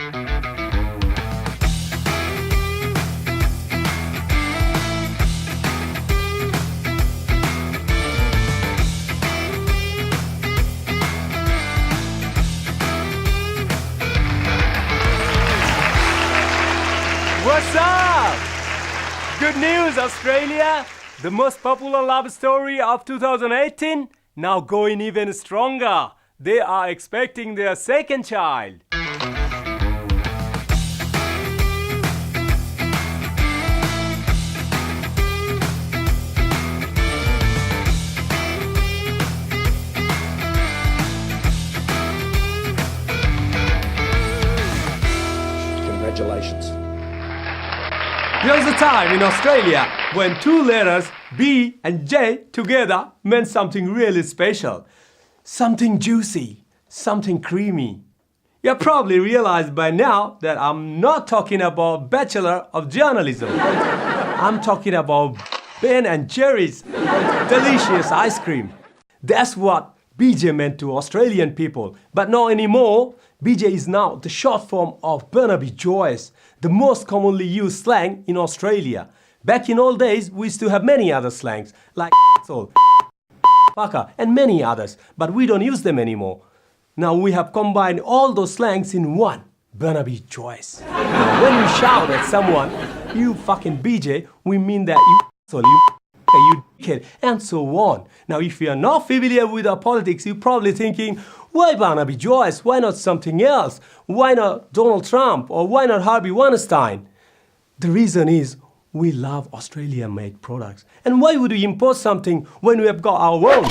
What's up? Good news, Australia! The most popular love story of 2018 now going even stronger. They are expecting their second child. Congratulations. There was a time in Australia when two letters B and J together meant something really special. Something juicy, something creamy. You probably realized by now that I'm not talking about Bachelor of Journalism. I'm talking about Ben and Jerry's delicious ice cream. That's what BJ meant to Australian people, but not anymore. BJ is now the short form of Burnaby Joyce, the most commonly used slang in Australia. Back in old days, we used to have many other slangs like asshole, fucker, and many others, but we don't use them anymore. Now we have combined all those slangs in one, Burnaby Joyce. Now, when we shout at someone, you fucking BJ, we mean that you asshole, you dickhead, and so on. Now, if you are not familiar with our politics, you're probably thinking, why Burnaby Joyce? Why not something else? Why not Donald Trump? Or why not Harvey Weinstein? The reason is we love Australian-made products. And why would we import something when we have got our own?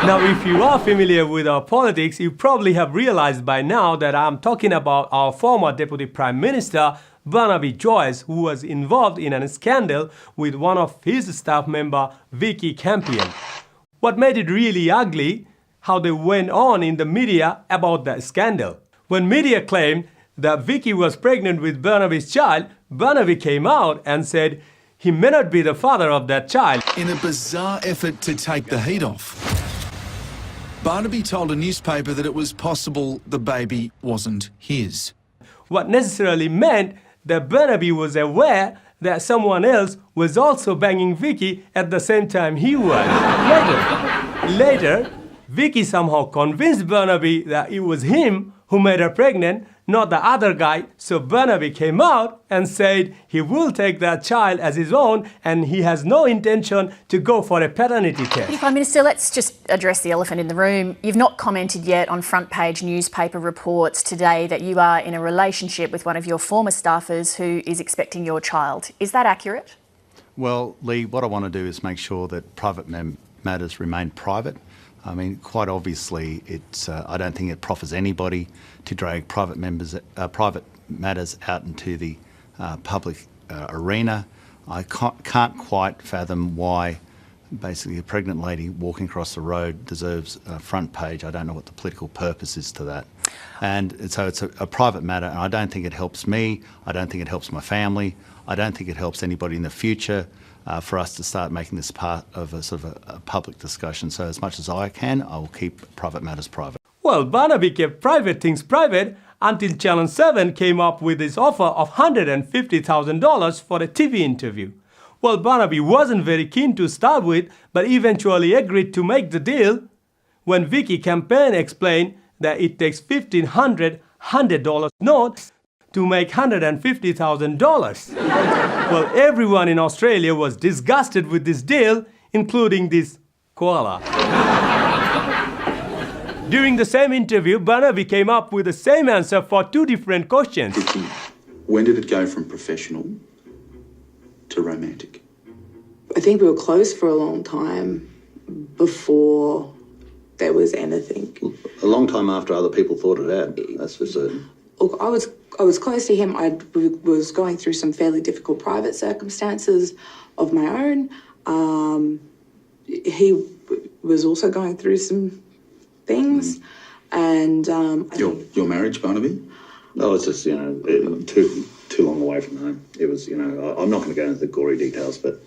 Now, if you are familiar with our politics, you probably have realized by now that I'm talking about our former Deputy Prime Minister, Burnaby Joyce, who was involved in a scandal with one of his staff member, Vicky Campion. What made it really ugly, how they went on in the media about that scandal. When media claimed that Vicky was pregnant with Burnaby's child, Burnaby came out and said he may not be the father of that child. In a bizarre effort to take the heat off, Burnaby told a newspaper that it was possible the baby wasn't his. What necessarily meant that Burnaby was aware that someone else was also banging Vicky at the same time he was. Later, Vicky somehow convinced Burnaby that it was him who made her pregnant, not the other guy, so Burnaby came out and said he will take that child as his own and he has no intention to go for a paternity test. Prime Minister, let's just address the elephant in the room. You've not commented yet on front page newspaper reports today that you are in a relationship with one of your former staffers who is expecting your child. Is that accurate? Well, Lee, what I want to do is make sure that private matters remain private. I mean, quite obviously, I don't think it profits anybody to drag private matters out into the public arena. I can't quite fathom why basically a pregnant lady walking across the road deserves a front page. I don't know what the political purpose is to that. And so it's a private matter, and I don't think it helps me. I don't think it helps my family. I don't think it helps anybody in the future. For us to start making this part of a sort of a public discussion. So as much as I can, I will keep private matters private. Well, Burnaby kept private things private until Channel 7 came up with his offer of $150,000 for a TV interview. Well, Burnaby wasn't very keen to start with, but eventually agreed to make the deal when Vicky Campion explained that it takes $1,500 notes to make $150,000. Well, everyone in Australia was disgusted with this deal, including this koala. During the same interview, Burnaby came up with the same answer for two different questions. When did it go from professional to romantic? I think we were close for a long time before there was anything. A long time after other people thought it had, that's for certain. Look, I was close to him. I was going through some fairly difficult private circumstances of my own. He was also going through some things. And your marriage, Barnaby? No, it's just, too long away from home. It was, I'm not going to go into the gory details, but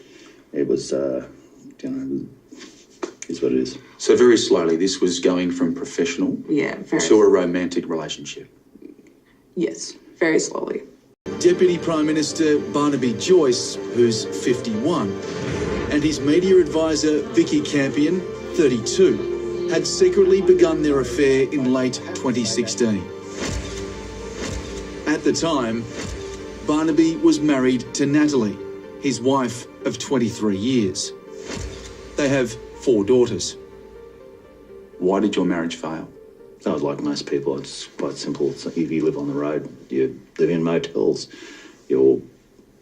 it was, it's what it is. So very slowly, this was going from professional to a romantic relationship. Yes, very slowly. Deputy Prime Minister Barnaby Joyce, who's 51, and his media advisor Vicky Campion, 32, had secretly begun their affair in late 2016. At the time, Barnaby was married to Natalie, his wife of 23 years. They have 4 daughters. Why did your marriage fail? I was like most people. It's quite simple. It's, if you live on the road, you live in motels, you're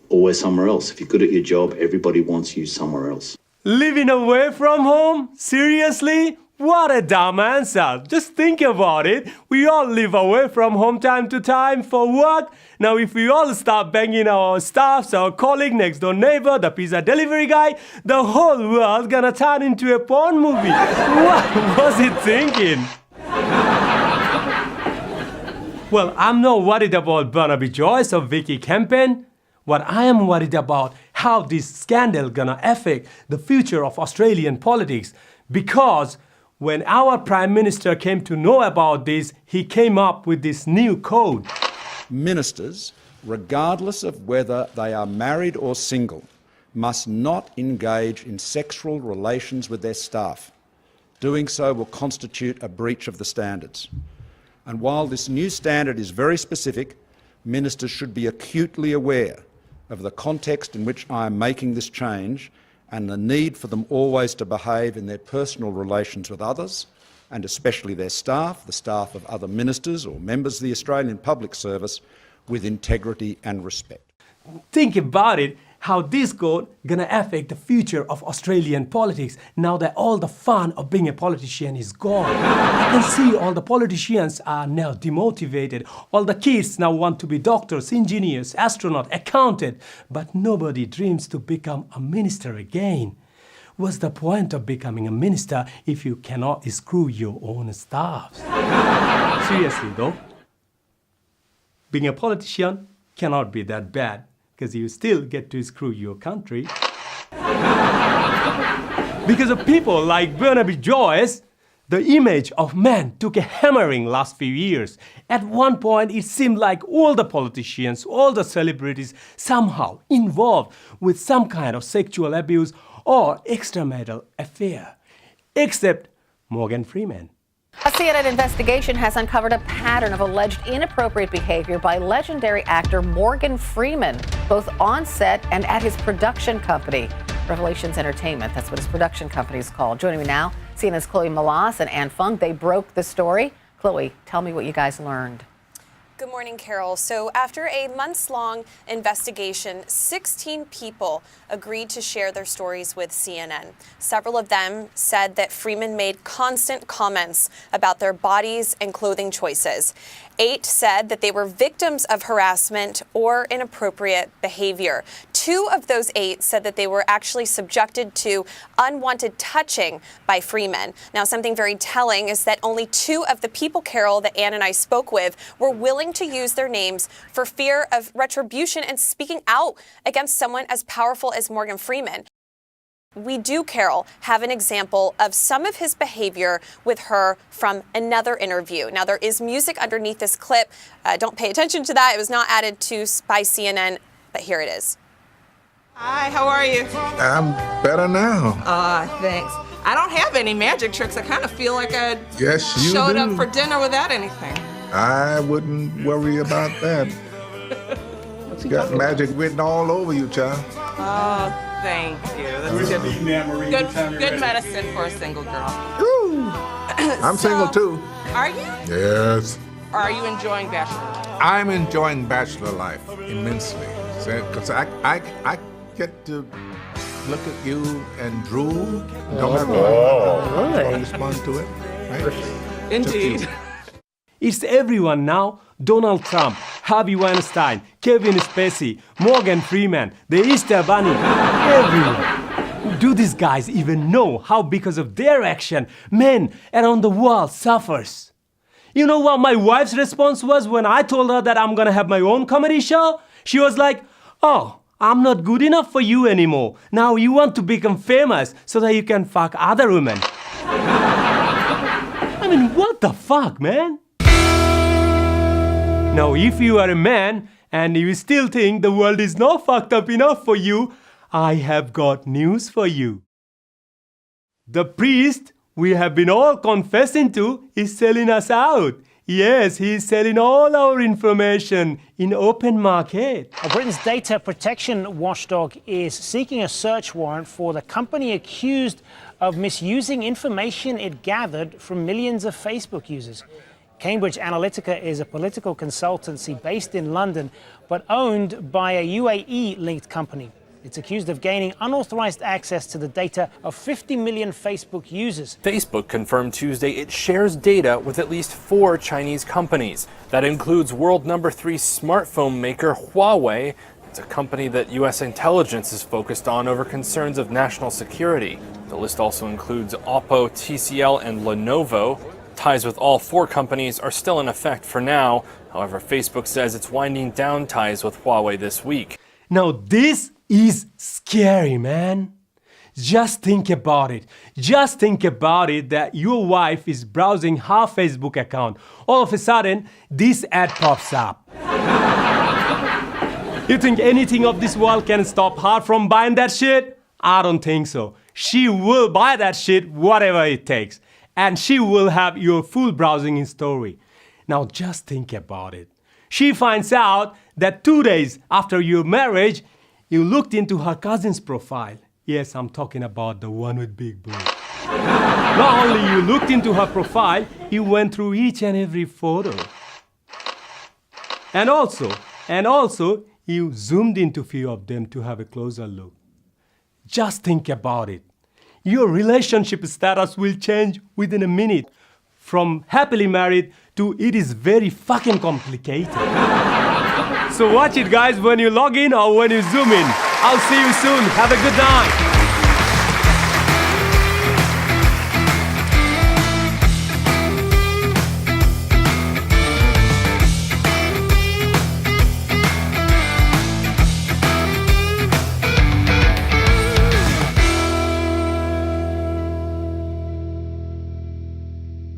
always somewhere else. If you're good at your job, everybody wants you somewhere else. Living away from home? Seriously? What a dumb answer. Just think about it. We all live away from home time to time for work. Now if we all start banging our staffs, our colleague, next door neighbor, the pizza delivery guy, the whole world gonna turn into a porn movie. What was it thinking? Well, I'm not worried about Barnaby Joyce or Vicky Campion. What I am worried about how this scandal gonna affect the future of Australian politics, because when our Prime Minister came to know about this, he came up with this new code. Ministers, regardless of whether they are married or single, must not engage in sexual relations with their staff. Doing so will constitute a breach of the standards. And while this new standard is very specific, ministers should be acutely aware of the context in which I am making this change and the need for them always to behave in their personal relations with others, and especially their staff, the staff of other ministers or members of the Australian Public Service, with integrity and respect. Think about it, how this code gonna affect the future of Australian politics now that all the fun of being a politician is gone. I can see all the politicians are now demotivated. All the kids now want to be doctors, engineers, astronauts, accountants, but nobody dreams to become a minister again. What's the point of becoming a minister if you cannot screw your own staff? Seriously though, being a politician cannot be that bad, because you still get to screw your country. Because of people like Barnaby Joyce, the image of man took a hammering last few years. At one point, it seemed like all the politicians, all the celebrities somehow involved with some kind of sexual abuse or extramarital affair. Except Morgan Freeman. A CNN investigation has uncovered a pattern of alleged inappropriate behavior by legendary actor Morgan Freeman, both on set and at his production company. Revelations Entertainment, that's what his production company is called. Joining me now, CNN's Chloe Malas and Anne Fung. They broke the story. Chloe, tell me what you guys learned. Good morning, Carol. So after a months-long investigation, 16 people agreed to share their stories with CNN. Several of them said that Freeman made constant comments about their bodies and clothing choices. 8 said that they were victims of harassment or inappropriate behavior. 2 of those 8 said that they were actually subjected to unwanted touching by Freeman. Now, something very telling is that only 2 of the people, Carol, that Anne and I spoke with were willing to use their names for fear of retribution and speaking out against someone as powerful as Morgan Freeman. We do, Carol, have an example of some of his behavior with her from another interview. Now, there is music underneath this clip. Don't pay attention to that. It was not added to by CNN, but here it is. Hi, how are you? I'm better now. Thanks. I don't have any magic tricks. I kind of feel like I showed up for dinner without anything. I wouldn't worry about that. You got magic written all over you, child. Oh, thank you. That's good medicine for a single girl. Ooh. I'm single too. Are you? Yes. Or are you enjoying bachelor life? I'm enjoying bachelor life immensely. Because I get to look at you and drool. Don't have to respond to it. Right? Indeed. It's everyone now. Donald Trump, Harvey Weinstein, Kevin Spacey, Morgan Freeman, the Easter Bunny, everyone. Do these guys even know how because of their action, men around the world suffers? You know what my wife's response was when I told her that I'm gonna have my own comedy show? She was like, oh, I'm not good enough for you anymore. Now you want to become famous so that you can fuck other women. I mean, what the fuck, man? Now, if you are a man and you still think the world is not fucked up enough for you, I have got news for you. The priest we have been all confessing to is selling us out. Yes, he is selling all our information in open market. Britain's data protection watchdog is seeking a search warrant for the company accused of misusing information it gathered from millions of Facebook users. Cambridge Analytica is a political consultancy based in London, but owned by a UAE-linked company. It's accused of gaining unauthorized access to the data of 50 million Facebook users. Facebook confirmed Tuesday it shares data with at least 4 Chinese companies. That includes world number 3 smartphone maker Huawei. It's a company that U.S. intelligence is focused on over concerns of national security. The list also includes Oppo, TCL, and Lenovo. Ties with all 4 companies are still in effect for now. However, Facebook says it's winding down ties with Huawei this week. Now this is scary, man. Just think about it. Just think about it that your wife is browsing her Facebook account. All of a sudden, this ad pops up. You think anything of this world can stop her from buying that shit? I don't think so. She will buy that shit whatever it takes. And she will have your full browsing history. Now just think about it. She finds out that 2 days after your marriage, you looked into her cousin's profile. Yes, I'm talking about the one with big boobs. Not only you looked into her profile, you went through each and every photo. And also, you zoomed into a few of them to have a closer look. Just think about it. Your relationship status will change within a minute. From happily married to it is very fucking complicated. So watch it, guys, when you log in or when you zoom in. I'll see you soon. Have a good night.